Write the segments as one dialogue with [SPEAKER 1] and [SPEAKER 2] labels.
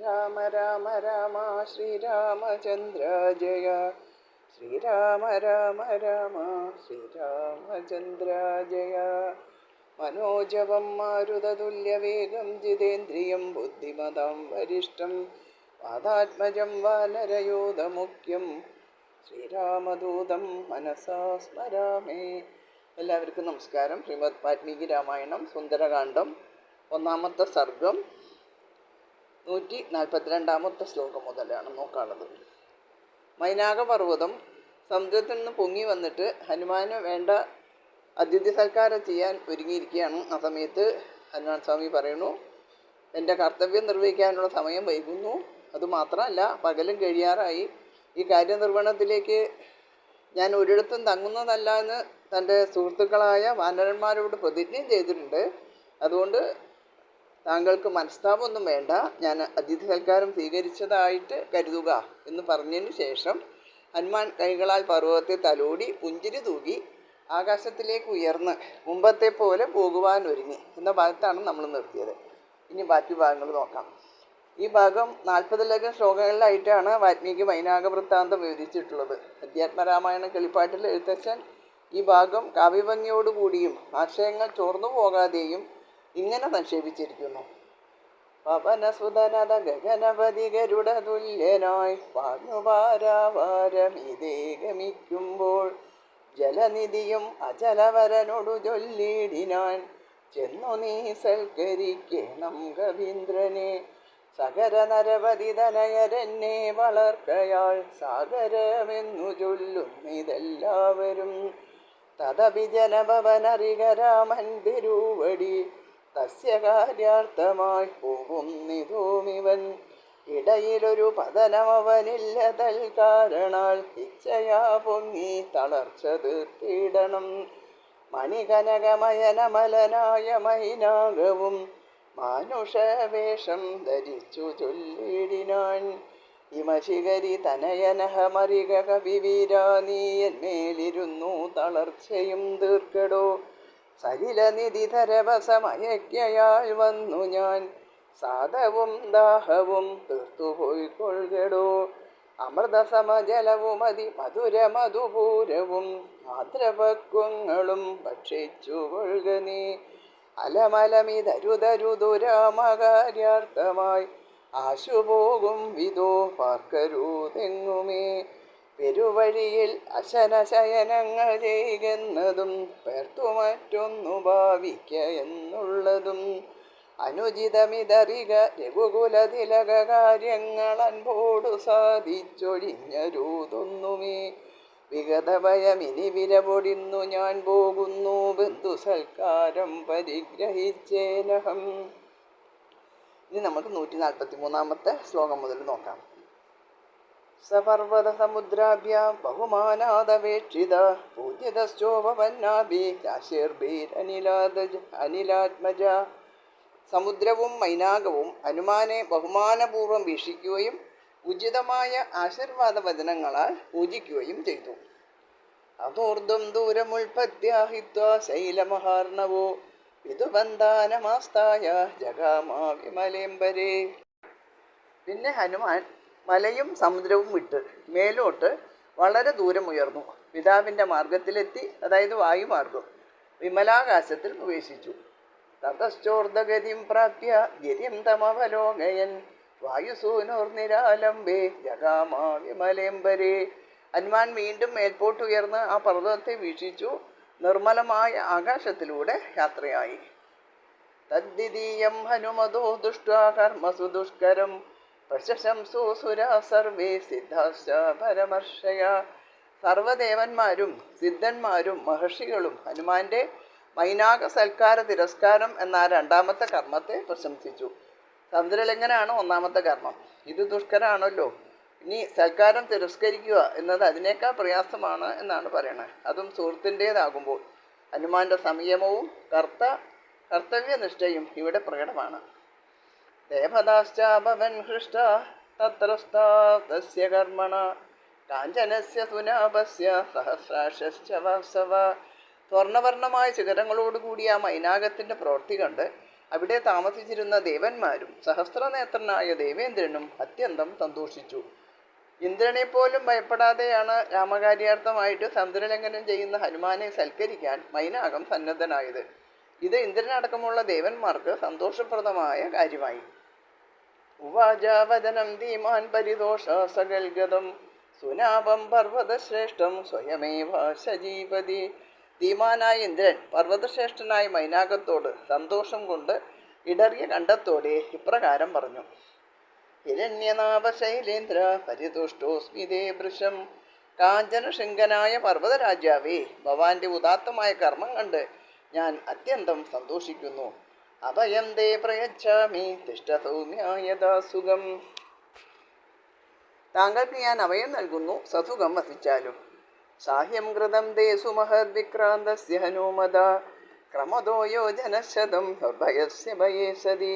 [SPEAKER 1] രാമ രാമ രാമ ശ്രീരാമചന്ദ്ര ജയ. ശ്രീരാമ രാമ രാമ ശ്രീരാമചന്ദ്ര ജയ. മനോജവം മാരുതതുല്യവേഗം ജിതേന്ദ്രിയം ബുദ്ധിമതാം വരിഷ്ഠം വാതാത്മജം വാനരയൂഥമുഖ്യം ശ്രീരാമദൂതം മനസാ സ്മരാമേ. എല്ലാവർക്കും നമസ്കാരം. ശ്രീമദ് വാൽമീകി രാമായണം സുന്ദരകാന്ഡം 1-ാമത്തെ സർഗം 142-ാമത്തെ ശ്ലോകം മുതലാണ് നോക്കാനുള്ളത്. മൈനാകപർവ്വതം സമുദ്രത്തിൽ നിന്ന് പൊങ്ങി വന്നിട്ട് ഹനുമാന് വേണ്ട അതിഥി സൽക്കാരം ചെയ്യാൻ ഒരുങ്ങിയിരിക്കുകയാണ്. ആ സമയത്ത് ഹനുമാൻ സ്വാമി പറയുന്നു, എൻ്റെ കർത്തവ്യം നിർവഹിക്കാനുള്ള സമയം വൈകുന്നു. അതുമാത്രമല്ല, പകലും കഴിയാറായി. ഈ കാര്യനിർവഹണത്തിലേക്ക് ഞാൻ ഒരിടത്തും തങ്ങുന്നതല്ല എന്ന് തൻ്റെ സുഹൃത്തുക്കളായ വാനരന്മാരോട് പ്രതിജ്ഞയും ചെയ്തിട്ടുണ്ട്. അതുകൊണ്ട് താങ്കൾക്ക് മനസ്താപമൊന്നും വേണ്ട, ഞാൻ അതിഥി സൽക്കാരം സ്വീകരിച്ചതായിട്ട് കരുതുക എന്ന് പറഞ്ഞതിന് ശേഷം ഹനുമാൻ കൈകളാൽ പർവ്വതത്തെ തലോടി പുഞ്ചിരി തൂകി ആകാശത്തിലേക്ക് ഉയർന്ന് മുമ്പത്തെ പോലെ പോകുവാൻ ഒരുങ്ങി എന്ന ഭാഗത്താണ് നമ്മൾ നിർത്തിയത്. ഇനി ബാക്കി ഭാഗങ്ങൾ നോക്കാം. ഈ ഭാഗം 40 ശ്ലോകങ്ങളിലായിട്ടാണ് വാൽമീകി മൈനാകവൃത്താന്തം വിവരിച്ചിട്ടുള്ളത്. അധ്യാത്മരാമായണ കിളിപ്പാട്ടിൽ എഴുത്തച്ഛൻ ഈ ഭാഗം കാവ്യഭംഗിയോടുകൂടിയും ആശയങ്ങൾ ചോർന്നു പോകാതെയും ഇങ്ങനെ സംക്ഷേപിച്ചിരിക്കുന്നു. പവനസുതനത ഗഗനപതി ഗരുഡ തുല്യനായി പാഞ്ഞുപാരാവാരമിതേ ഗമിക്കുമ്പോൾ ജലനിധിയും അചലവരനോടു ചൊല്ലിടിനാൻ ചെന്നു നീ സൽക്കരിക്കണം കവീന്ദ്രനെ. സകര നരപതി തനയരെന്നെ വളർക്കയാൾ സാഗരമെന്നു ചൊല്ലുന്നിതെല്ലാവരും. തദപി ജനഭവനറിക രാമൻ തിരുവടി തസ്യ കാര്യാർത്ഥമായി പോകുന്നിതുമിവൻ. ഇടയിലൊരു പതനമവനില്ല തൽക്കാരണാൽ ഇച്ഛയാ പൊങ്ങി തളർച്ച തീർത്തിടണം. മണികനകമയനമലനായ മൈനാകവും മാനുഷവേഷം ധരിച്ചു ചൊല്ലിടിനാൻ. ഹിമശിഖരി തനയനഹമറിക കവിവീര നീ എന്മേലിരുന്നു തളർച്ചയും തീർക്കടോ. സലിലനിധിധരവസമയക്കയാൽ വന്നു ഞാൻ സാധവും ദാഹവും തീർത്തുപോയിക്കൊള്ളുകടോ. അമൃതസമജലവും മധുരമധുപൂരവും ആദ്രപക്വങ്ങളും ഭക്ഷിച്ചു കൊള്ളുക നീ. അലമലമിതരുതരുതുരാമകാര്യാർത്ഥമായി ആശുപോകും വിധോ പാർക്കരുതെങ്ങുമേ. പെരുവഴിയിൽ അശനശയനങ്ങൾ ചെയ്യുന്നതും പേർത്തു മറ്റൊന്നു ഭാവിക്ക എന്നുള്ളതും അനുചിതമിതറിക രഘുകുലതിലക കാര്യങ്ങൾ അൻപോടു സാധിച്ചൊഴിഞ്ഞരുതൊന്നുമേ. വിഗതഭയമിനി വിരപൊടിന്നു ഞാൻ പോകുന്നു ബന്ധു സൽക്കാരം പരിഗ്രഹിച്ചേനഹം. ഇനി നമുക്ക് 143-ാമത്തെ ശ്ലോകം മുതൽ നോക്കാം. സപർവത സമുദ്രാഭ്യ ബഹുമാനാദപേക്ഷിത പൂജ്യതശ്ചോപന്നാഭി അനിലാത്മജ. സമുദ്രവും മൈനാകവും ഹനുമാനെ ബഹുമാനപൂർവ്വം വീക്ഷിക്കുകയും ഉചിതമായ ആശീർവാദ വചനങ്ങളാൽ പൂജിക്കുകയും ചെയ്തു. അതോർദ്ധം ദൂരമുൽപത്യാഹിത്വാ ശൈലമഹാർണവോ വിദുബന്ധാനമാസ്തായ ജഗാമാ വിമലേംബരേ. പിന്നെ ഹനുമാൻ മലയും സമുദ്രവും വിട്ട് മേലോട്ട് വളരെ ദൂരമുയർന്നു പിതാവിൻ്റെ മാർഗത്തിലെത്തി, അതായത് വായുമാർഗം, വിമലാകാശത്തിൽ പ്രവേശിച്ചു. തതശ്ചോർദ്ധഗതിം പ്രാപ്യ ഗിരിം തമവലോകയൻ വായുസൂനോർനിരാലംബേ ജഗാമാ വിമലേംബരേ. ഹനുമാൻ വീണ്ടും മേൽപോട്ടുയർന്ന് ആ പർവ്വതത്തെ വീക്ഷിച്ചു. നിർമ്മലമായ ആകാശത്തിലൂടെ യാത്രയായി. തദ്വിതീയം ഹനുമതോ ദുഷ്ട്വാ കർമ്മസു ദുഷ്കരം പ്രശംസോ സുരാ സർവേ സിദ്ധാശ്ച പരമർഷയ. സർവദേവന്മാരും സിദ്ധന്മാരും മഹർഷികളും ഹനുമാന്റെ മൈനാക സൽക്കാര തിരസ്കാരം എന്ന 2ാമത്തെ കർമ്മത്തെ പ്രശംസിച്ചു. സമുദ്രലംഘനമാണ് 1ാമത്തെ കർമ്മം. ഇത് ദുഷ്കരമാണല്ലോ. ഇനി സൽക്കാരം തിരസ്കരിക്കുക എന്നത് അതിനേക്കാൾ പ്രയാസമാണ് എന്നാണ് പറയുന്നത്. അതും സുഹൃത്തിൻ്റേതാകുമ്പോൾ ഹനുമാന്റെ സംയമവും കർത്തവ്യനിഷ്ഠയും ഇവിടെ പ്രകടമാണ്. ദേവദാശ്ചാഭവൻ ഹൃഷ്ട തത്രസ്താസ്യ കർമ്മണ കാഞ്ചനസ്യ സുനാഭസ്യ സഹസ്രാക്ഷ വാസവ. സ്വർണ്ണവർണ്ണമായ ശിഖരങ്ങളോടുകൂടിയ ആ മൈനാകത്തിൻ്റെ പ്രവൃത്തി കണ്ട് അവിടെ താമസിച്ചിരുന്ന ദേവന്മാരും സഹസ്രനേത്രനായ ദേവേന്ദ്രനും അത്യന്തം സന്തോഷിച്ചു. ഇന്ദ്രനെ പോലും ഭയപ്പെടാതെയാണ് രാമകാര്യാർത്ഥമായിട്ട് സമുദ്രലംഘനം ചെയ്യുന്ന ഹനുമാനെ സൽക്കരിക്കാൻ മൈനാകം സന്നദ്ധനായത്. ഇത് ഇന്ദ്രനടക്കമുള്ള ദേവന്മാർക്ക് സന്തോഷപ്രദമായ കാര്യമായി. ഉവാചാവചനം ധീമാൻ പരിതോഷ സകൽഗതം സുനാപം പർവ്വതശ്രേഷ്ഠം സ്വയമേവ സജീവതി. ധീമാനായ ഇന്ദ്രൻ പർവ്വതശ്രേഷ്ഠനായ മൈനാകത്തോട് സന്തോഷം കൊണ്ട് ഇടറിയ കണ്ഠത്തോടെ ഇപ്രകാരം പറഞ്ഞു. ഹിരണ്യനാഭ ശൈലേന്ദ്ര പരിതുഷ്ടോസ്മിതേ വൃഷം. കാഞ്ചന ശൃംഗനായ പർവ്വതരാജാവേ, ഭവാന്റെ ഉദാത്തമായ കർമ്മം കണ്ട് ഞാൻ അത്യന്തം സന്തോഷിക്കുന്നു. അഭയം തേ പ്രയച്ഛാമി തിഷ്ഠ സൗമ്യായതാ സുഖം. താങ്കൾക്ക് ഞാൻ അഭയം നൽകുന്നു, സസുഖം വസിച്ചാലും. സാഹ്യം കൃതം തേ സുമഹദ് വിക്രാന്തസ്യ ഹനുമത ക്രമദോ യോജനശതം നിർഭയസ്യ ഭയേ സതി.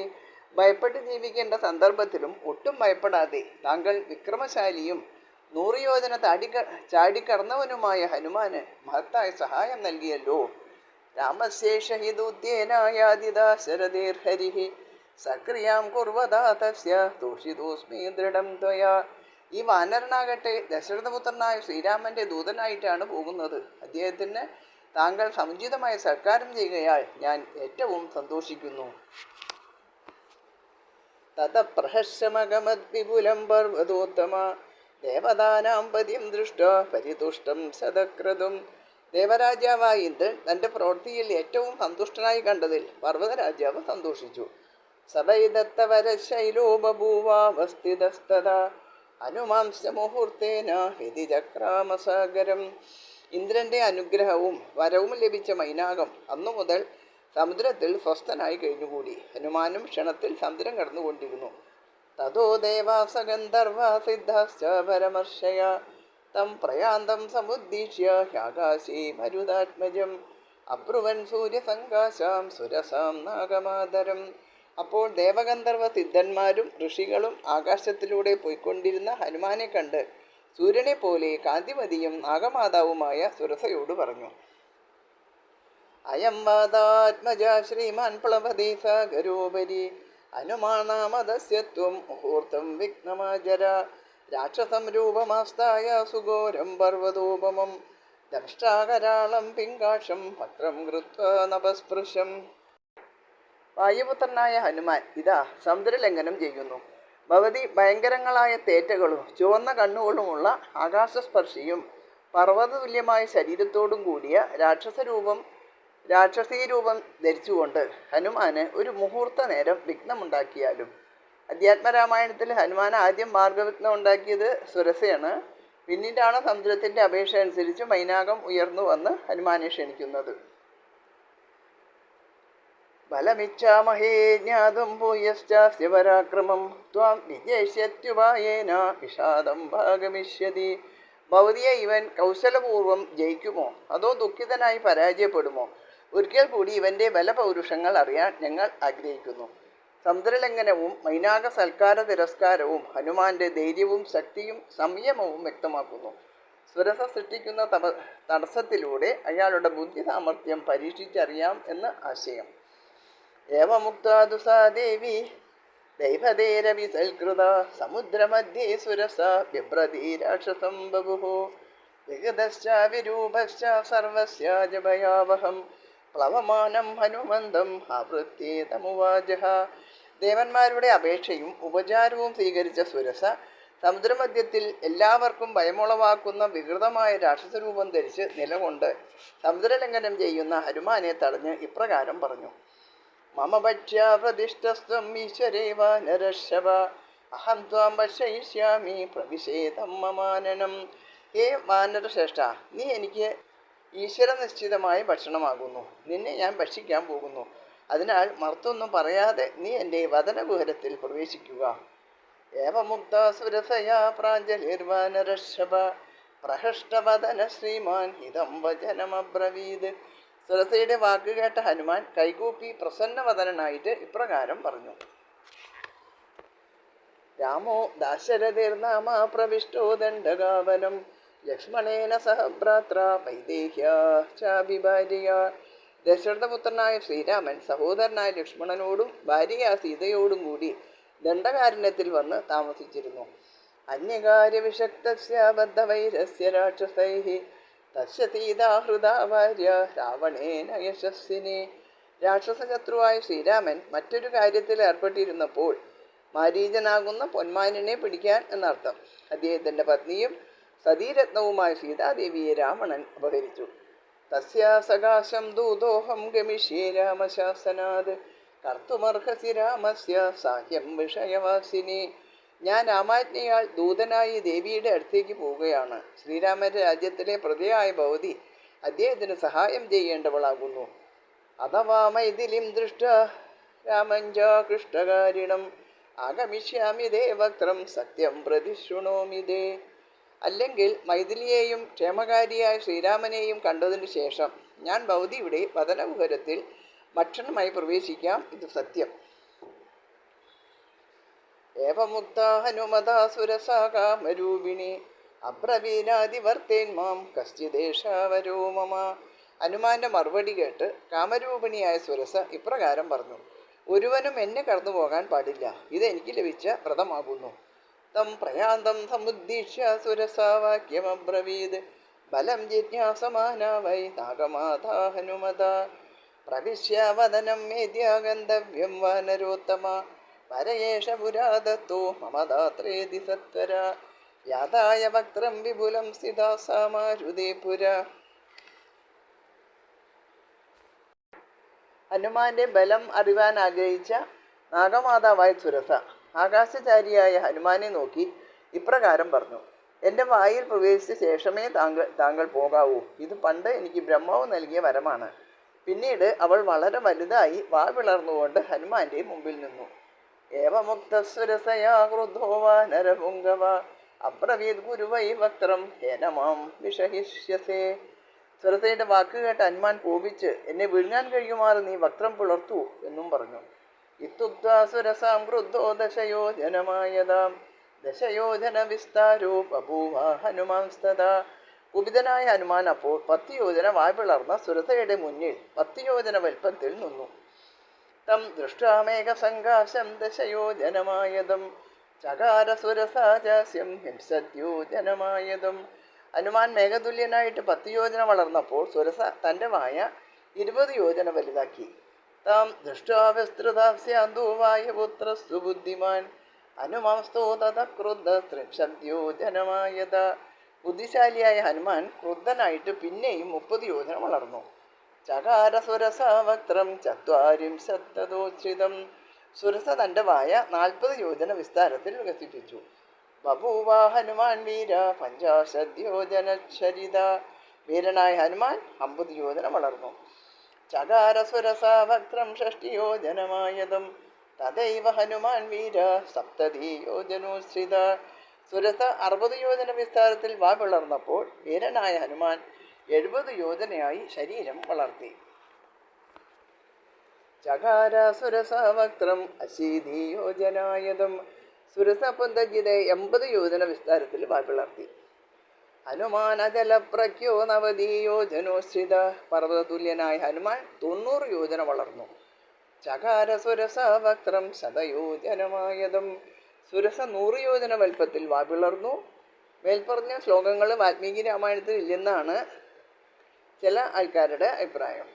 [SPEAKER 1] ഭയപ്പെട്ട് ജീവിക്കേണ്ട സന്ദർഭത്തിലും ഒട്ടും ഭയപ്പെടാതെ താങ്കൾ വിക്രമശാലിയും 100 യോജന ചാടിക്കടന്നവനുമായ ഹനുമാന് മഹത്തായ സഹായം നൽകിയല്ലോ. രാമശേഷഹിദുദ്യേനായാദിദാ ശരദേർഹരിഹി സക്രിയാം കുർവദാ തസ്യ തൂഷിതോസ്മി ദൃഢം ത്വയാ. ഈ വാനരനാകട്ടെ ദശരഥപുത്രനായ ശ്രീരാമന്റെ ദൂതനായിട്ടാണ് പോകുന്നത്. അദ്ദേഹത്തിന് താങ്കൾ സമുചിതമായ സൽക്കാരം ചെയ്യുകയാൽ ഞാൻ ഏറ്റവും സന്തോഷിക്കുന്നു. തതപ്രഹർഷമഗമദ് വിപുലം പർവ്വതോത്തമ ദേവതാനാം പതിം ദൃഷ്ട പരിതുഷ്ടം ശതക്രതും. ദേവരാജാവായ ഇന്ദ്രൻ തൻ്റെ പ്രവൃത്തിയിൽ ഏറ്റവും സന്തുഷ്ടനായി കണ്ടതിൽ പർവ്വതരാജാവ് സന്തോഷിച്ചു. സഭൈദത്തവരശൈലോ ബഭൂവാവസ്ഥിതസ്തദാ ഹനുമാംശ മുഹൂർത്തേന ഹൃതി ചക്രാമസാഗരം. ഇന്ദ്രന്റെ അനുഗ്രഹവും വരവും ലഭിച്ച മൈനാകം അന്നു മുതൽ സമുദ്രത്തിൽ സ്വസ്ഥനായി കഴിഞ്ഞുകൂടി. ഹനുമാനും ക്ഷണത്തിൽ സമുദ്രം കടന്നുകൊണ്ടിരുന്നു. തതോ ദേവാസഗന്ധർവാ സിദ്ധാശ്ച പരമർശയ തം പ്രയാന്തം സമുദ്ദീക്ഷ്യ ഹ്യാകാശേ മരുതാത്മജം അബ്രുവൻ സൂര്യസങ്കാശാം സുരസാം നാഗമാതരം. അപ്പോൾ ദേവഗന്ധർവ സിദ്ധന്മാരും ഋഷികളും ആകാശത്തിലൂടെ പോയിക്കൊണ്ടിരുന്ന ഹനുമാനെ കണ്ട് സൂര്യനെ പോലെ കാന്തിമതിയും നാഗമാതാവുമായ സുരസയോട് പറഞ്ഞു. അയം വാദാത്മജ ശ്രീമാൻ പ്ലവതി സാഗരോപരി ഹനുമാനാമദസ്യത്വം മുഹൂർത്തം വിഘ്നമാജര. രാക്ഷസം രൂപമാസ്തായ സുഘോരം പർവ്വതോപമം ദംഷ്ടാകരാളം പിങ്കാക്ഷം പത്രം കൃത്വ നഭസ്പൃശം. വായുപുത്രനായ ഹനുമാൻ ഇതാ സമുദ്രലംഘനം ചെയ്യുന്നു. ഭവതി ഭയങ്കരങ്ങളായ തേറ്റകളും ചുവന്ന കണ്ണുകളുമുള്ള ആകാശസ്പർശിയും പർവ്വതതുല്യമായ ശരീരത്തോടും കൂടിയ രാക്ഷസീരൂപം ധരിച്ചുകൊണ്ട് ഹനുമാന് ഒരു മുഹൂർത്ത നേരം വിഘ്നമുണ്ടാക്കിയാലും. അധ്യാത്മരാമായണത്തിൽ ഹനുമാൻ ആദ്യം മാർഗവിഘ്നം ഉണ്ടാക്കിയത് സുരസയാണ്. പിന്നീടാണ് സമുദ്രത്തിൻ്റെ അപേക്ഷ അനുസരിച്ച് മൈനാകം ഉയർന്നു വന്ന് ഹനുമാനെ ക്ഷണിക്കുന്നത്. ബലമിച്ഛാമഹേ ജ്ഞാതും ഭൂയശ്ചാസ്യ പരാക്രമം ത്വാം വിജയിഷ്യത്യുപായേന വിഷാദം ഭാഗമിഷ്യതി. ഭവതിയെ ഇവൻ കൗശലപൂർവ്വം ജയിക്കുമോ അതോ ദുഃഖിതനായി പരാജയപ്പെടുമോ? ഒരിക്കൽ കൂടി ഇവൻ്റെ ബലപൗരുഷങ്ങൾ അറിയാൻ ഞങ്ങൾ ആഗ്രഹിക്കുന്നു. സമുദ്രലംഘനവും മൈനാക സൽക്കാര തിരസ്കാരവും ഹനുമാന്റെ ധൈര്യവും ശക്തിയും സംയമവും വ്യക്തമാക്കുന്നു. സുരസ സൃഷ്ടിക്കുന്ന തടസ്സത്തിലൂടെ അയാളുടെ ബുദ്ധി സാമർഥ്യം പരീക്ഷിച്ചറിയാം എന്ന് ആശയം. ഏവമുക്താതു സാ ദേവി ദൈവതേരവിസൽകൃത സമുദ്രമധ്യേ സുരസ ബിഭ്രതി രാക്ഷസം ബഭുഃ വിഗതശ്ച വിരൂപശ്ച സർവസ്യ ജഭയാവഹം പ്ലവമാനം ഹനുമന്തം ആവൃത്യേതമുവാചഃ. ദേവന്മാരുടെ അപേക്ഷയും ഉപചാരവും സ്വീകരിച്ച സുരസ സമുദ്രമധ്യത്തിൽ എല്ലാവർക്കും ഭയമുളവാക്കുന്ന വികൃതമായ രാക്ഷസരൂപം ധരിച്ച് നിലകൊണ്ട് സമുദ്രലംഘനം ചെയ്യുന്ന ഹനുമാനെ തടഞ്ഞ് ഇപ്രകാരം പറഞ്ഞു. മമ ഭക്ഷ്യ പ്രതിഷ്ഠസ്ത്വം ഈശ്വരേവ നരർഷഭ അഹം ത്വാം ഭക്ഷയിഷ്യാമി പ്രവിശേതം മമാനനം. ഹേ വാനരശ്രേഷ്ഠ, നീ എനിക്ക് ഈശ്വരനിശ്ചിതമായ ഭക്ഷണമാകുന്നു. നിന്നെ ഞാൻ ഭക്ഷിക്കാൻ പോകുന്നു. അതിനാൽ മർത്തൊന്നും പറയാതെ നീ എൻ്റെ വദനകുഹരത്തിൽ പ്രവേശിക്കുക. ഏവമുക്ത സുരസയാ പ്രാഞ്ജലിർവാനരർഷഭ പ്രഹഷ്ടവദന ശ്രീമാൻ ഇതം വചനമബ്രവീത്. സുരസയുടെ വാക്ക് കേട്ട ഹനുമാൻ കൈകൂപ്പി പ്രസന്നവദനായിട്ട് ഇപ്രകാരം പറഞ്ഞു. രാമോ ദാശരഥിർനാമ പ്രവിഷ്ടോ ദണ്ഡകാവനം ലക്ഷ്മണേന സഹ ഭ്രാത്ര വൈദേഹ്യാ ചാഭിഭാര്യ. ദശരഥപുത്രനായ ശ്രീരാമൻ സഹോദരനായ ലക്ഷ്മണനോടും ഭാര്യയായ സീതയോടും കൂടി ദണ്ഡകാരണ്യത്തിൽ വന്ന് താമസിച്ചിരുന്നു. അന്യകാര്യവിഷക്തസ്യ ബദ്ധവൈരസ്യ രാക്ഷസൈഃ തസ്യ സീതാഹൃദാ ഭാര്യ രാവണേന യശസ്വിനി. രാക്ഷസശത്രുവായ ശ്രീരാമൻ മറ്റൊരു കാര്യത്തിൽ ഏർപ്പെട്ടിരുന്നപ്പോൾ മാരീചനാകുന്ന പൊന്മാനിനെ പിടിക്കാൻ എന്നർത്ഥം അദ്ദേഹത്തിൻ്റെ പത്നിയും സതീരത്നവുമായ സീതാദേവിയെ രാവണൻ അപഹരിച്ചു. തസ്യാ സകാശം ദൂതോഹം ഗമിഷ്യേ രാമശാസനാത് കർത്തുമർഹസി രാമസ്യ സാഹ്യം വിഷയവാസിനി. ഞാൻ രാമാജ്ഞയാൽ ദൂതനായി ദേവിയുടെ അടുത്തേക്ക് പോവുകയാണ്. ശ്രീരാമന്റെ രാജ്യത്തിലെ പ്രജയായ ഭവതി അദ്ദേഹത്തിന് സഹായം ചെയ്യേണ്ടവളാകുന്നു. അഥവാ മൈഥിലിം ദൃഷ്ട രാമഞ്ചാകൃഷ്ടകാരിണം ആഗമിഷ്യാമി ദേവക്രം സത്യം പ്രതിശൃണോമിതേ. അല്ലെങ്കിൽ മൈഥിലിയെയും ക്ഷേമകാരിയായ ശ്രീരാമനെയും കണ്ടതിനു ശേഷം ഞാൻ ഭവതിയുടെ വദനകുഹരത്തിൽ ഭക്ഷണമായി പ്രവേശിക്കാം, ഇത് സത്യം. ഏവമുക്ത ഹനുമതാ സുരസാകാമരൂപിണി അബ്രവീനാദിവർത്തേന്മാം കശ്ചിദേശാവരോ മമ. ഹനുമാന്റെ മറുപടി കേട്ട് കാമരൂപിണിയായ സുരസ ഇപ്രകാരം പറഞ്ഞു: ഒരുവനും എന്നെ കടന്നു പോകാൻ പാടില്ല, ഇതെനിക്ക് ലഭിച്ച വ്രതമാകുന്നു. തം പ്രയാന്തം സമുദ്ദിശ്യ സുരസാവാക്യമബ്രവീത് ബലം ജിജ്ഞാസമാന വൈ നാഗമാതാ ഹനുമത. പ്രവിശ്യ വദനം മേദ്യ ഗന്ധവ്യം വാനരോത്തമ വരയേഷ പുരാദത്തോ മമദാത്രേതി സത്വര യാതായ വക്രം വിപുലം സ്ഥിതാ സാമാരുതേ പുര. ഹനുമാന്റെ ബലം അറിവാൻ ആഗ്രഹിച്ച നാഗമാതാവായ സുരസ ആകാശചാരിയായ ഹനുമാനെ നോക്കി ഇപ്രകാരം പറഞ്ഞു: എൻ്റെ വായിൽ പ്രവേശിച്ച ശേഷമേ താങ്കൾ പോകാവൂ. ഇത് പണ്ട് എനിക്ക് ബ്രഹ്മാവ് നൽകിയ വരമാണ്. പിന്നീട് അവൾ വളരെ വലുതായി വാ വിളർന്നുകൊണ്ട് ഹനുമാന്റെ മുമ്പിൽ നിന്നു. ഏവമുക്തസുരസയാ ക്രുദ്ധോ വാനരപുംഗവ അബ്രവീത് ഗുരുവൈ വക്രം ഹേനമാം വിഷഹിഷ്യസേ. സുരസയുടെ വാക്ക് കേട്ട് ഹനുമാൻ കോപിച്ച്, എന്നെ വിഴുങ്ങാൻ കഴിയുമാറ് നീ വക്രം പുലർത്തൂ എന്നും പറഞ്ഞു. ഇത്യുക്ത്വാ സുരസാം ക്രുദ്ധോ ദശയോജനമായതാം ദശയോജന വിസ്താരോ ബഭൂവ ഹനുമാൻസ്തദാ. കുപിതനായ ഹനുമാൻ അപ്പോൾ 10 യോജന വായ് പിളർന്ന സുരസയുടെ മുന്നിൽ 10 യോജന വലുപ്പത്തിൽ നിന്നു. തം ദൃഷ്ടാമേകസങ്കാശം ദശയോജനമായതം ചകാര സുരസാജാസ്യം ഹിംസദ്യോജനമായതം. ഹനുമാൻ മേഘതുല്യനായിട്ട് 10 യോജന വളർന്നപ്പോൾ സുരസ തൻ്റെ വായ 20 യോജന വലുതാക്കി. താം ദൃഷ്ടാവിസ്തൃതാസ്യാന്തോ വായുപുത്രസ്തു ബുദ്ധിമാൻ ഹനുമാൻസ്തോ തതക്രുദ്ധ ത്രിംശദ്യോജനമായത. ബുദ്ധിശാലിയായ ഹനുമാൻ ക്രുദ്ധനായിട്ട് പിന്നെയും 30 യോജന വളർന്നു. ചകാര സുരസ വക്രം ചത്വാരിംശത്തദോച്ഛ്രിതം. സുരസ തൻ്റെ വായ 40 യോജന വിസ്താരത്തിൽ വികസിപ്പിച്ചു. ബഭൂവ ഹനുമാൻ വീര പഞ്ചാശദ്യോജനച്ഛരിത. വീരനായ ഹനുമാൻ 50 യോജന വളർന്നു. ചകാര സുരസ വക്രം 60 യോജനമായതം തദൈവ ഹനുമാൻ വീര 70 യോജനോശ്രിത. സുരസ 60 യോജന വിസ്താരത്തിൽ വാ പിളർന്നപ്പോൾ വീരനായ ഹനുമാൻ 70 യോജനയായി ശരീരം വളർത്തി. ചകാര സുരസ വക്രം 80 യോജനായതം. സുരസ പുന്തജിതെ 80 യോജന വിസ്താരത്തിൽ വാ പിളർത്തി. ഹനുമാൻ അജലപ്രഖ്യോ 90 യോജനോശ്രിത. പർവ്വതതുല്യനായ ഹനുമാൻ 90 യോജന വളർന്നു. ചകാര സുരസ വക്രം 100 യോജനമായതം. സുരസ 100 യോജന വലുപ്പത്തിൽ വാ പിളർന്നു. മേൽപ്പറഞ്ഞ ശ്ലോകങ്ങൾ വാൽമീകി രാമായണത്തിൽ ഇല്ലെന്നാണ് ചില ആൾക്കാരുടെ അഭിപ്രായം.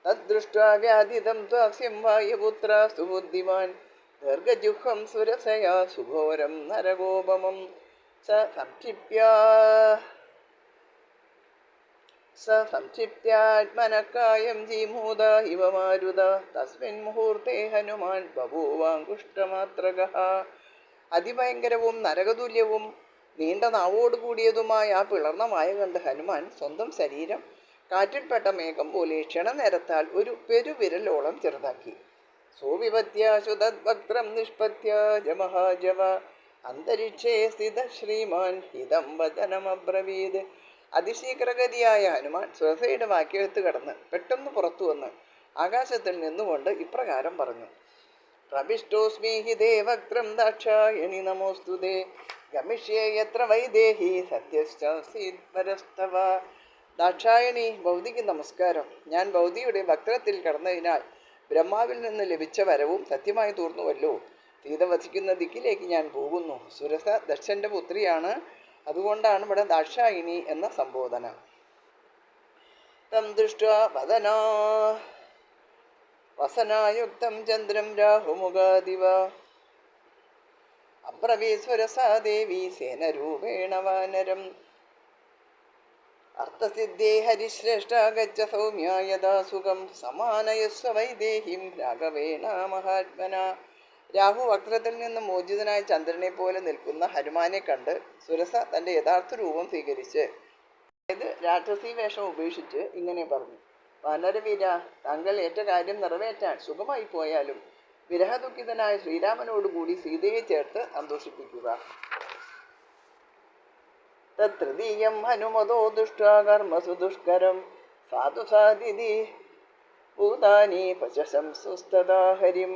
[SPEAKER 1] തദ്ദൃഷ്ട്വാ വ്യാധിതം ത്വാസ്യം വായുപുത്ര സുബുദ്ധിമാൻ ദീർഘജുഹം സുരസയാ സുഘോരം നരകോപമം സംക്ഷിപ്ത്യാത്മനക്കായം ജീമൂത ഇവ മാരുത തസ്മിൻ മുഹൂർത്തേ ഹനുമാൻ ബഭൂവാങ്കുഷ്ടമാത്രകഃ. അതിഭയങ്കരവും നരകതുല്യവും നീണ്ട നാവോടുകൂടിയതുമായ ആ പിളർന്ന മായ കണ്ട് ഹനുമാൻ സ്വന്തം ശരീരം കാറ്റിൽപ്പെട്ട മേഘം പോലെ ക്ഷണനേരത്താൽ ഒരു പെരുവിരലോളം ചെറുതാക്കി. സോവിപത്യാശുതദ്വക്രം നിഷ്പത്യാജ മഹാജവ അന്തരിക്ഷേ സ്ഥിത ശ്രീമാൻ ഹിതം വചനമബ്രവീത്. അതിശീഘ്രഗതിയായ ഹനുമാൻ സുരസയുടെ വാക്യത്ത് കടന്ന് പെട്ടെന്ന് പുറത്തു വന്ന് ആകാശത്തിൽ നിന്നുകൊണ്ട് ഇപ്രകാരം പറഞ്ഞു: പ്രവിഷ്ടോസ്മി ഹിതേ വക്രം ദാക്ഷായണി നമോസ്തുതേ ഗമിഷ്യേ യത്ര വൈദേഹി സത്യശ്ചാസീത് പരസ്തവ. ദാക്ഷായണി, ഭൗതിക്ക് നമസ്കാരം. ഞാൻ ഭൗതിയുടെ വക്രത്തിൽ കടന്നതിനാൽ ബ്രഹ്മാവിൽ നിന്ന് ലഭിച്ച വരവും സത്യമായി തീർന്നുവല്ലോ. സീത വസിക്കുന്ന ദിക്കിലേക്ക് ഞാൻ പോകുന്നു. സുരസ ദക്ഷന്റെ പുത്രിയാണ്, അതുകൊണ്ടാണ് ഇവിടെ ദാക്ഷായിണി എന്ന സംബോധന. തം ദൃഷ്ട്വാ വസനായുക്തം ചന്ദ്രം രാഹുമുഖാദിവ അബ്രവീസ്വരസാ ദേവി സേനരൂപേണ വാനരം അർത്ഥസിദ്ധേ ഹരിശ്രേഷ്ഠ ഗച്ഛ സൗമ്യ യഥാ സുഖം സമാനയസ്വ വൈദേഹിം രാഘവേണ മഹാത്മന. രാഹു വക്രത്തിൽ നിന്ന് മോചിതനായ ചന്ദ്രനെ പോലെ നിൽക്കുന്ന ഹനുമാനെ കണ്ട് സുരസ തൻ്റെ യഥാർത്ഥ രൂപം സ്വീകരിച്ച്, അതായത് രാക്ഷസി വേഷം ഉപേക്ഷിച്ച് ഇങ്ങനെ പറഞ്ഞു: വാനരവീര, താങ്കൾ ഏറ്റ കാര്യം നിറവേറ്റാൻ സുഖമായി പോയാലും വിരഹദുഃഖിതനായ ശ്രീരാമനോടുകൂടി സീതയെ ചേർത്ത് സന്തോഷിപ്പിക്കുക. തൃതീയം ഹനുമതോ ദുഷ്ടാ കർമ്മസു ദുഷ്കരം സാധു സാധിതി ഭൂതാനി പശംസുസ്തദാഹരിം.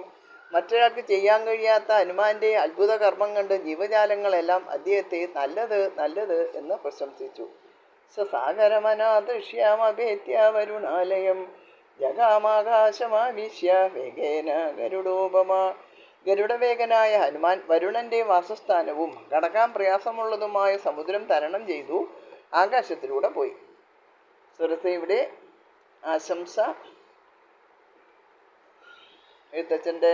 [SPEAKER 1] മറ്റൊരാൾക്ക് ചെയ്യാൻ കഴിയാത്ത ഹനുമാന്റെ അത്ഭുത കർമ്മം കണ്ട് ജീവജാലങ്ങളെല്ലാം അദ്ദേഹത്തെ നല്ലത് നല്ലത് എന്ന് പ്രശംസിച്ചു. സസാഗരമനാദൃശ്യാമഭേത്യ വരുണാലയം ജഗാമാകാശമാവിശ്യ വേഗേന ഗരുഡോപമ. ഗരുഡവേഗനായ ഹനുമാൻ വരുണന്റെ വാസസ്ഥാനവും കടക്കാൻ പ്രയാസമുള്ളതുമായ സമുദ്രം തരണം ചെയ്തു ആകാശത്തിലൂടെ പോയി. സുരസയുടെ ആശംസ എഴുത്തച്ഛൻ്റെ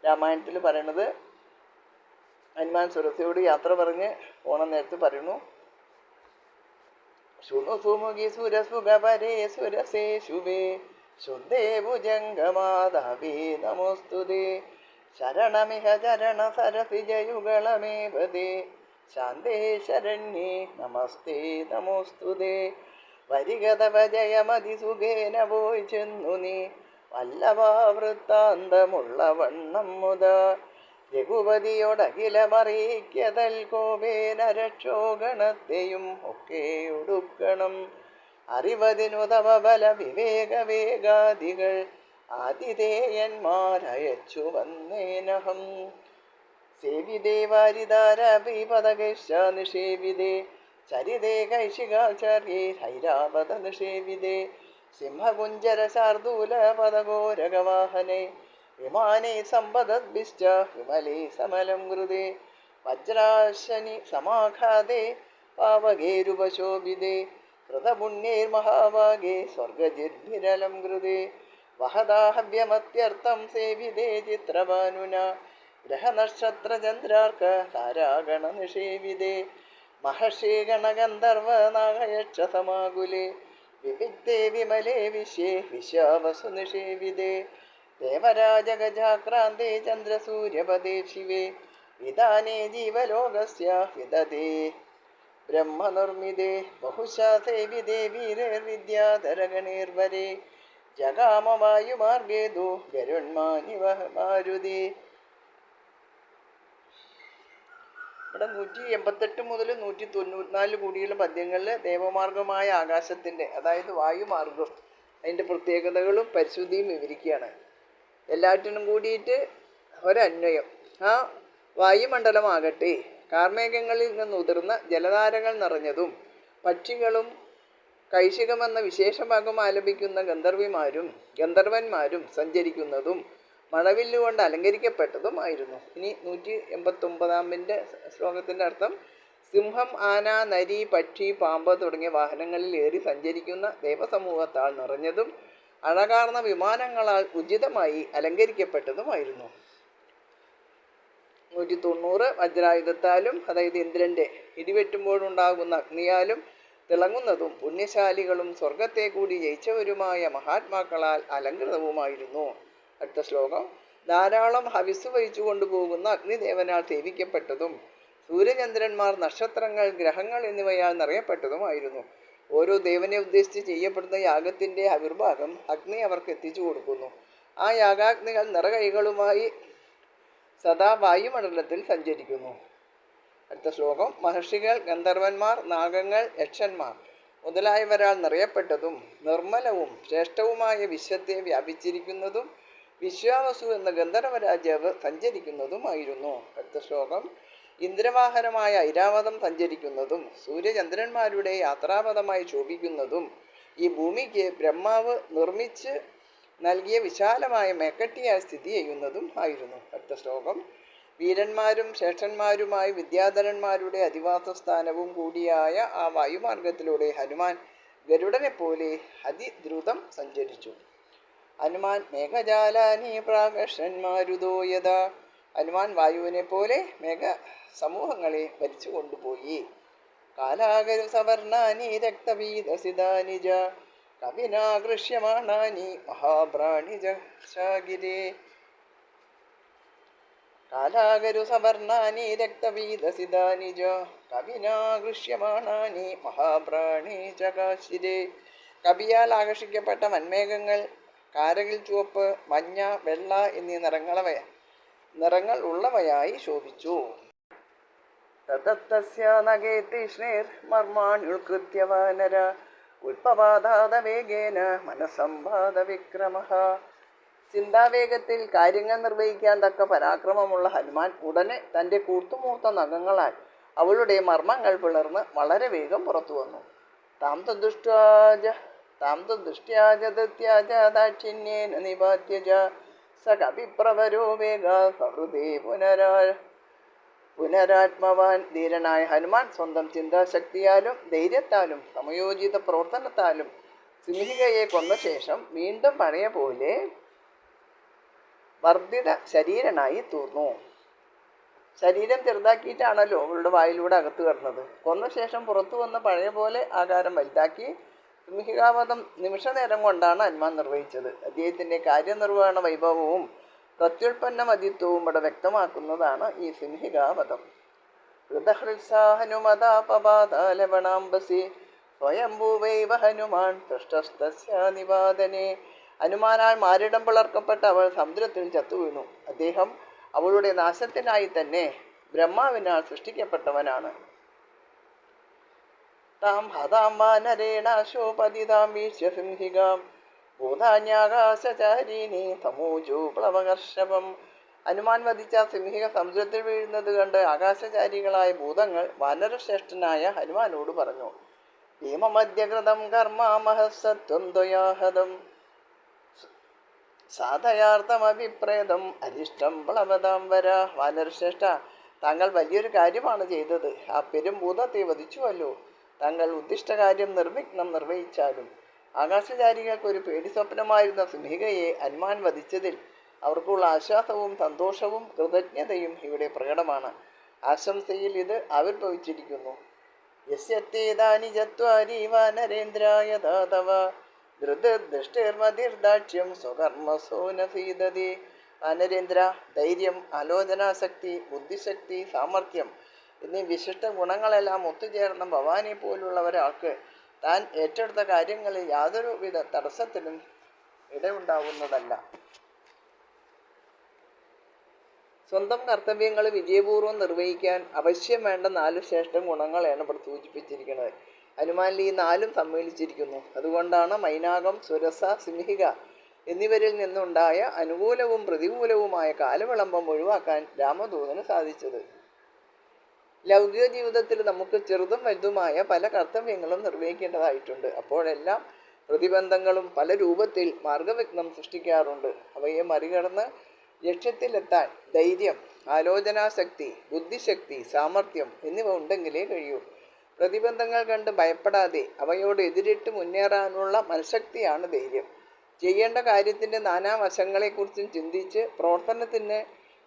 [SPEAKER 1] രാമായണത്തിൽ പറയണത്, ഹനുമാൻ സുരസയോട് യാത്ര പറഞ്ഞ് പോണ നേരത്ത് പറയുന്നു: ശുണു സുമുഖി സുരസുഖപരേ സുരസേ ശുഭേ ശുദ്ധേ ഭുജംഗമാധവേ നമോസ്തുതേ ശരണമിഹ ചരണ സരസിജയുഗളമേ പദേ ശാന്തേ ശരണ്യേ നമസ്തേ നമോസ്തുതേ. വരികതവ ജയമതിസുഖേന പോയി ചെന്നു നീ വല്ലഭാവൃത്താന്തമുള്ള വണ്ണം മുത രഘുപതിയോടഖിലമറിയിക്കതൽ കോപേന രക്ഷോഗണത്തെയും ഒക്കെ ഒടുക്കണം. അറിവതിനു തവ ബല വിവേക വേഗാദികൾ ആതിഥേയന്മാരയച്ചു വന്നേനഹം. സേവിതേ വാരിതാരപദകൈശ്ച നിഷേവിതേ ചരിതേ കൈശികാചാര്യേ ഹൈരാപദ നിഷേവിതേ സിംഹകുഞ്ചര ശാർദൂല പദഘോരകവാഹനേ വിമാനേ സമ്പദദ്ഭിശ്ച വിമലേ സമലം കൃതേ വജ്രാശനി സമാഘാതേ പാവകേരുപശോഭിതേ കൃതപുണ്യേർമഹാഭാഗേ സ്വർഗജിദ്ഭിരലം കൃതേ വഹദാഹവ്യമത്യർത്ഥം സേവിതേ ചിത്രഭാനുന ഗ്രഹനക്ഷത്രചന്ദ്രാർക്ക താരാഗണ നിഷേവിതേ മഹർഷി ഗണഗന്ധർവ നാഗയക്ഷ സമാകുലേ വിവിക്തേ വിമലേ വിശ്വേ വിശ്വാവസു നിഷേവിതേ ദേവരാജഗജാക്രാന്തേ ചന്ദ്രസൂര്യപദേ ശിവേ വിധാനേ ജീവലോകസ്യ വിദതേ ബ്രഹ്മനിർമ്മിതേ ബഹുശാ സേവിതേ വീരവിദ്യാധരഗണീർവരേ ജഗാമവായുമാർഗേതു ഗരുൺമാനിവ മാരുതി. ഇവിടെ 188 മുതൽ 194 കൂടിയുള്ള പദ്യങ്ങളിൽ ദേവമാർഗമായ ആകാശത്തിൻ്റെ, അതായത് വായുമാർഗം, അതിൻ്റെ പ്രത്യേകതകളും പരിശുദ്ധിയും വിവരിക്കുകയാണ്. എല്ലാറ്റിനും കൂടിയിട്ട് ഒരന്വയം. ആ വായുമണ്ഡലമാകട്ടെ കാർമേഘങ്ങളിൽ നിന്നുതിർന്ന ജലധാരകൾ നിറഞ്ഞതും പക്ഷികളും കൈശികമെന്ന വിശേഷഭാഗം ആലപിക്കുന്ന ഗന്ധർവന്മാരും സഞ്ചരിക്കുന്നതും മഴവില്ലുകൊണ്ട് അലങ്കരിക്കപ്പെട്ടതുമായിരുന്നു. ഇനി 189 ശ്ലോകത്തിൻ്റെ അർത്ഥം: സിംഹം, ആന, നരി, പക്ഷി, പാമ്പ് തുടങ്ങിയ വാഹനങ്ങളിൽ ഏറി സഞ്ചരിക്കുന്ന ദേവസമൂഹത്താൽ നിറഞ്ഞതും അഴകാർന്ന വിമാനങ്ങളാൽ ഉചിതമായി അലങ്കരിക്കപ്പെട്ടതുമായിരുന്നു. 190 വജ്രായുധത്താലും, അതായത് ഇന്ദ്രൻ്റെ ഇടിവെട്ടുമ്പോഴുണ്ടാകുന്ന അഗ്നിയാലും തിളങ്ങുന്നതും പുണ്യശാലികളും സ്വർഗത്തെ കൂടി ജയിച്ചവരുമായ മഹാത്മാക്കളാൽ അലങ്കൃതവുമായിരുന്നു. അടുത്ത ശ്ലോകം: ധാരാളം ഹവിസ് വഹിച്ചു കൊണ്ടുപോകുന്ന അഗ്നിദേവനാൽ സേവിക്കപ്പെട്ടതും സൂര്യചന്ദ്രന്മാർ, നക്ഷത്രങ്ങൾ, ഗ്രഹങ്ങൾ എന്നിവയാൽ നിറയപ്പെട്ടതുമായിരുന്നു. ഓരോ ദേവനെ ഉദ്ദേശിച്ച് ചെയ്യപ്പെടുന്ന യാഗത്തിൻ്റെ ആവിർഭാഗം അഗ്നി അവർക്ക് എത്തിച്ചു കൊടുക്കുന്നു. ആ യാഗാഗ്നികൾ നിറകൈകളുമായി സദാ വായുമണ്ഡലത്തിൽ സഞ്ചരിക്കുന്നു. അടുത്ത ശ്ലോകം: മഹർഷികൾ, ഗന്ധർവന്മാർ, നാഗങ്ങൾ, യക്ഷന്മാർ മുതലായവരാൽ നിറയപ്പെട്ടതും നിർമ്മലവും ശ്രേഷ്ഠവുമായ വിശ്വത്തെ വ്യാപിച്ചിരിക്കുന്നതും വിശ്വാവസു എന്ന ഗന്ധർവരാജാവ് സഞ്ചരിക്കുന്നതുമായിരുന്നു. അടുത്ത ശ്ലോകം: ഇന്ദ്രവാഹനമായ ഐരാവതം സഞ്ചരിക്കുന്നതും സൂര്യചന്ദ്രന്മാരുടെ യാത്രാപഥമായി ശോഭിക്കുന്നതും ഈ ഭൂമിക്ക് ബ്രഹ്മാവ് നിർമ്മിച്ച് നൽകിയ വിശാലമായ മേക്കട്ടിയായി സ്ഥിതി ചെയ്യുന്നതും ആയിരുന്നു. അടുത്ത ശ്ലോകം. വീരന്മാരും ശ്രേഷ്ഠന്മാരുമായി വിദ്യാധരന്മാരുടെ അധിവാസസ്ഥാനവും കൂടിയായ ആ വായുമാർഗത്തിലൂടെ ഹനുമാൻ ഗരുഡനെ പോലെ അതിദ്രുതം സഞ്ചരിച്ചു. ഹനുമാൻ മേഘജാലാനി പ്രാകർഷന്മാരുദോയത. ഹനുമാൻ വായുവിനെ പോലെ മേഘ സമൂഹങ്ങളെ വലിച്ചു കൊണ്ടുപോയി. കാലാകരു സവർണാനി രക്തവീതസിതാനി ജ കവിനാകൃഷ്യമാണാനി മഹാഭ്രാണി ജാഗിരേ. കാലാകരു സവർണാനി രക്തവീതസിതാനി ജ കവിനാകൃഷ്യമാണാനി മഹാഭ്രാണി ജകാശിരേ. കവിയാൽ ആകർഷിക്കപ്പെട്ട വന്മേഘങ്ങൾ കാരകിൽ ചുവപ്പ്, മഞ്ഞ, വെള്ള എന്നീ നിറങ്ങൾ ഉള്ളവയായി ശോഭിച്ചു. തതസ്യ നഗേ തീഷ്ണൈർമർമാണ്യുൽകൃത്യ വാനര ഉൽപപാദാതവേഗേന മനസ്സംവാദ വിക്രമഃ. ചിന്താവേഗത്തിൽ കാര്യങ്ങൾ നിർവഹിക്കാൻ തക്ക പരാക്രമമുള്ള ഹനുമാൻ ഉടനെ തൻ്റെ കൂർത്തുമൂർത്ത നഖങ്ങളാൽ അവളുടെ മർമ്മങ്ങൾ പിളർന്ന് വളരെ വേഗം പുറത്തു വന്നു. താം ദൃഷ്ട്യാജദത്യാജാദാക്ഷിണ്യേന നിപാത്യജ സ കവിപ്രവരോ വേഗാ സഹൃദേ പുനരാത്മവാൻ. ധീരനായ ഹനുമാൻ സ്വന്തം ചിന്താശക്തിയാലും ധൈര്യത്താലും സമയോചിത പ്രവർത്തനത്താലും സിംഹികയെ കൊന്ന ശേഷം വീണ്ടും പഴയ പോലെ വർദ്ധിത ശരീരനായി തീർന്നു. ശരീരം ചെറുതാക്കിയിട്ടാണല്ലോ അവളുടെ വായിലൂടെ അകത്ത് കടന്നത്. കൊന്ന ശേഷം പുറത്തു വന്ന പഴയ പോലെ ആകാരം വലുതാക്കി സിംഹികാവധം നിമിഷ നേരം കൊണ്ടാണ് ഹനുമാൻ നിർവഹിച്ചത്. അദ്ദേഹത്തിൻ്റെ കാര്യനിർവഹണ വൈഭവവും പ്രത്യുൽപ്പന്ന മതിത്വവും ഇവിടെ വ്യക്തമാക്കുന്നതാണ് ഈ സിംഹികാവധം. ഹൃദഹൃത്സാഹനുമതാപപാദാലവണാംബസി സ്വയംഭൂവൈവ ഹനുമാൻ സൃഷ്ടസ്തസ്യ നിവാദനേ. ഹനുമാനാൽ മാരിടം പിളർക്കപ്പെട്ട അവൾ സമുദ്രത്തിൽ ചത്തുവീണു. അദ്ദേഹം അവളുടെ നാശത്തിനായി തന്നെ ബ്രഹ്മാവിനാൽ സൃഷ്ടിക്കപ്പെട്ടവനാണ്. താം ഹതാം വാനരേണാശോപതിതാം വീക്ഷ്യ സിംഹികാം ഭൂതാന്യാകാശചാരിണി തമോജോ പ്ലവകർഷഭം. ഹനുമാൻ വധിച്ച സിംഹിക സമുദ്രത്തിൽ വീഴുന്നത് കണ്ട് ആകാശചാരികളായ ഭൂതങ്ങൾ വാനരശ്രേഷ്ഠനായ ഹനുമാനോട് പറഞ്ഞു, ഭീമമധ്യകൃതം കർമാമഹസത്വം ത്വയാഹതം സാധയാർത്ഥമഭിപ്രേതം അരിഷ്ടം പ്ലവതാം വര. വാനരശ്രേഷ്ഠ, താങ്കൾ വലിയൊരു കാര്യമാണ് ചെയ്തത്. ആ പെരുംഭൂതത്തെ വധിച്ചുവല്ലോ. താങ്കൾ ഉദ്ദിഷ്ടകാര്യം നിർവിഘ്നം നിർവഹിച്ചാലും. ആകാശചാരികൾക്ക് ഒരു പേടി സ്വപ്നമായിരുന്ന സിംഹികയെ ഹനുമാൻ വധിച്ചതിൽ അവർക്കുള്ള ആശ്വാസവും സന്തോഷവും കൃതജ്ഞതയും ഇവിടെ പ്രകടമാണ്. ആശംസയിൽ ഇത് ആവിർഭവിച്ചിരിക്കുന്നു. യസ്യത്തേതാനി ചത്വാരി വാനരേന്ദ്രായ ദാതവ ധൃതദൃഷ്ടിർമതിർദാക്ഷ്യം സ്വകർമ്മസോനസീദതി. വാനരേന്ദ്ര, ധൈര്യം, ആലോചനാശക്തി, ബുദ്ധിശക്തി, സാമർഥ്യം എന്നീ വിശിഷ്ട ഗുണങ്ങളെല്ലാം ഒത്തുചേർന്ന ഭവാനെ പോലുള്ള ഒരാൾക്ക് താൻ ഏറ്റെടുത്ത കാര്യങ്ങളിൽ യാതൊരുവിധ തടസ്സത്തിനും ഇടയുണ്ടാവുന്നതല്ല. സ്വന്തം കർത്തവ്യങ്ങൾ വിജയപൂർവ്വം നിർവഹിക്കാൻ അവശ്യം വേണ്ട 4 ശ്രേഷ്ഠ ഗുണങ്ങളാണ് ഇവിടെ സൂചിപ്പിച്ചിരിക്കുന്നത്. ഹനുമാനിൽ ഈ 4ഉം സമ്മേളിച്ചിരിക്കുന്നു. അതുകൊണ്ടാണ് മൈനാകം, സുരസ, സിംഹിക എന്നിവരിൽ നിന്നുണ്ടായ അനുകൂലവും പ്രതികൂലവുമായ കാലവിളംബം ഒഴിവാക്കാൻ രാമദൂതന് സാധിച്ചത്. ലൗകിക ജീവിതത്തിൽ നമുക്ക് ചെറുതും വലുതുമായ പല കർത്തവ്യങ്ങളും നിർവഹിക്കേണ്ടതായിട്ടുണ്ട്. അപ്പോഴെല്ലാം പ്രതിബന്ധങ്ങളും പല രൂപത്തിൽ മാർഗവിഘ്നം സൃഷ്ടിക്കാറുണ്ട്. അവയെ മറികടന്ന് ലക്ഷ്യത്തിലെത്താൻ ധൈര്യം, ആലോചനാശക്തി, ബുദ്ധിശക്തി, സാമർഥ്യം എന്നിവ ഉണ്ടെങ്കിലേ കഴിയൂ. പ്രതിബന്ധങ്ങൾ കണ്ട് ഭയപ്പെടാതെ അവയോട് എതിരിട്ട് മുന്നേറാനുള്ള മനഃശക്തിയാണ് ധൈര്യം. ചെയ്യേണ്ട കാര്യത്തിൻ്റെ നാനാവശങ്ങളെക്കുറിച്ചും ചിന്തിച്ച് പ്രവർത്തനത്തിന്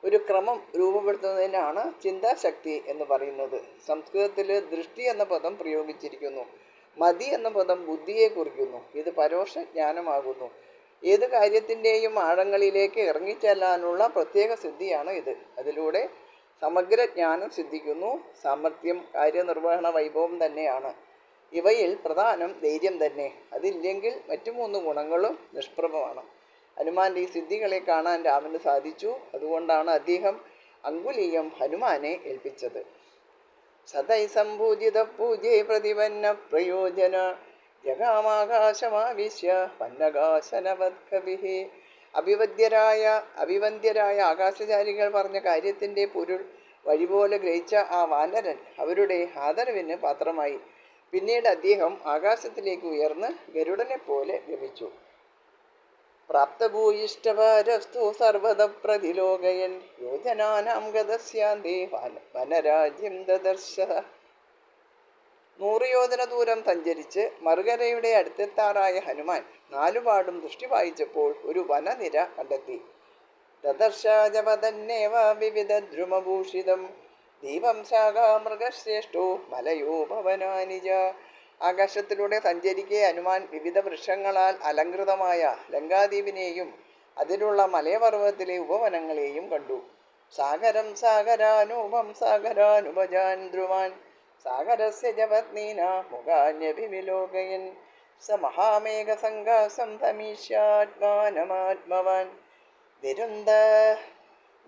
[SPEAKER 1] ഒരു ക്രമം രൂപപ്പെടുത്തുന്നതിനാണ് ചിന്താശക്തി എന്ന് പറയുന്നത്. സംസ്കൃതത്തിൽ ദൃഷ്ടി എന്ന പദം പ്രയോഗിച്ചിരിക്കുന്നു. മതി എന്ന പദം ബുദ്ധിയെ കുറിക്കുന്നു. ഇത് പരോക്ഷ ജ്ഞാനമാകുന്നു. ഏത് കാര്യത്തിൻ്റെയും ആഴങ്ങളിലേക്ക് ഇറങ്ങിച്ചെല്ലാനുള്ള പ്രത്യേക സിദ്ധിയാണ് ഇത്. അതിലൂടെ സമഗ്ര ജ്ഞാനം സിദ്ധിക്കുന്നു. സാമർഥ്യം കാര്യനിർവഹണ വൈഭവം തന്നെയാണ്. ഇവയിൽ പ്രധാനം ധൈര്യം തന്നെ. അതില്ലെങ്കിൽ മറ്റു 3 ഗുണങ്ങളും നിഷ്പ്രഭമാണ്. ഹനുമാൻ്റെ ഈ സിദ്ധികളെ കാണാൻ രാമന് സാധിച്ചു. അതുകൊണ്ടാണ് അദ്ദേഹം അങ്കുലീയം ഹനുമാനെ ഏൽപ്പിച്ചത്. സദൈ സംഭൂജിത പൂജേ പ്രതിപന്ന പ്രയോജന ജഗാമാകാശമാവിശ്യ പന്നകാശനവത്കവിഹി. അഭിവന്ദ്യരായ ആകാശചാരികൾ പറഞ്ഞ കാര്യത്തിൻ്റെ പൊരുൾ വഴിപോലെ ഗ്രഹിച്ച ആ വാനരൻ അവരുടെ ആദരവിന് പാത്രമായി. പിന്നീട് അദ്ദേഹം ആകാശത്തിലേക്ക് ഉയർന്ന് ഗരുഡനെ പോലെ ഗമിച്ചു. പ്രാപ്തഭൂയിഷ്ടഭാരസ്തു സർവത പ്രതിലോകയൻ യോജനാനാം ഗതസ്യാന്തേ വനരാജ്യം ദദർശ. 100 യോജന ദൂരം സഞ്ചരിച്ച് മറുകരയുടെ അടുത്തെത്താറായ ഹനുമാൻ നാലുപാടും ദൃഷ്ടി പായിച്ചപ്പോൾ ഒരു വനനിര കണ്ടെത്തി. ദദർശാജപതന്നേവ വിവിധദ്രുമഭൂഷിതം ദീപം ശാഖാമൃഗശ്രേഷ്ഠോ മലയോ ഭവനാനിജ. ആകാശത്തിലൂടെ സഞ്ചരിക്കെ ഹനുമാൻ വിവിധ വൃക്ഷങ്ങളാൽ അലങ്കൃതമായ ലങ്കാദ്വീപിനെയും അതിലുള്ള മലയപർവ്വതത്തിലെ ഉപവനങ്ങളെയും കണ്ടു. സാഗരം സാഗരാനൂപം സാഗരാനുപജാൻ ധ്രുവാൻ സാഗരസ്യ ജപത്നീന മുഖാന്യഭിവിലോകയൻ സ മഹാമേഘസംഘാസം സമീഷ്യാത്മാനമാത്മവാൻ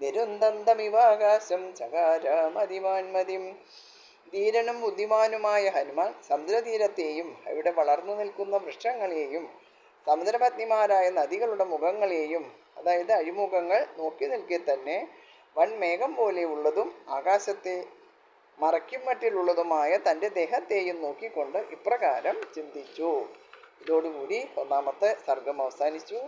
[SPEAKER 1] നിരുന്തന്തമിവാകാശം ചകാരമതിമാൻമതിം. ധീരനും ബുദ്ധിമാനുമായ ഹനുമാൻ സമുദ്രതീരത്തെയും അവിടെ വളർന്നു നിൽക്കുന്ന വൃക്ഷങ്ങളെയും സമുദ്രപത്നിമാരായ നദികളുടെ മുഖങ്ങളെയും, അതായത് അഴിമുഖങ്ങൾ, നോക്കി നിൽക്കെ തന്നെ വൻമേഘം പോലെ ഉള്ളതും ആകാശത്തെ മറയ്ക്കും മറ്റിലുള്ളതുമായ തൻ്റെ ദേഹത്തെയും നോക്കിക്കൊണ്ട് ഇപ്രകാരം ചിന്തിച്ചു. ഇതോടുകൂടി 1-ാമത്തെ സർഗം അവസാനിച്ചു.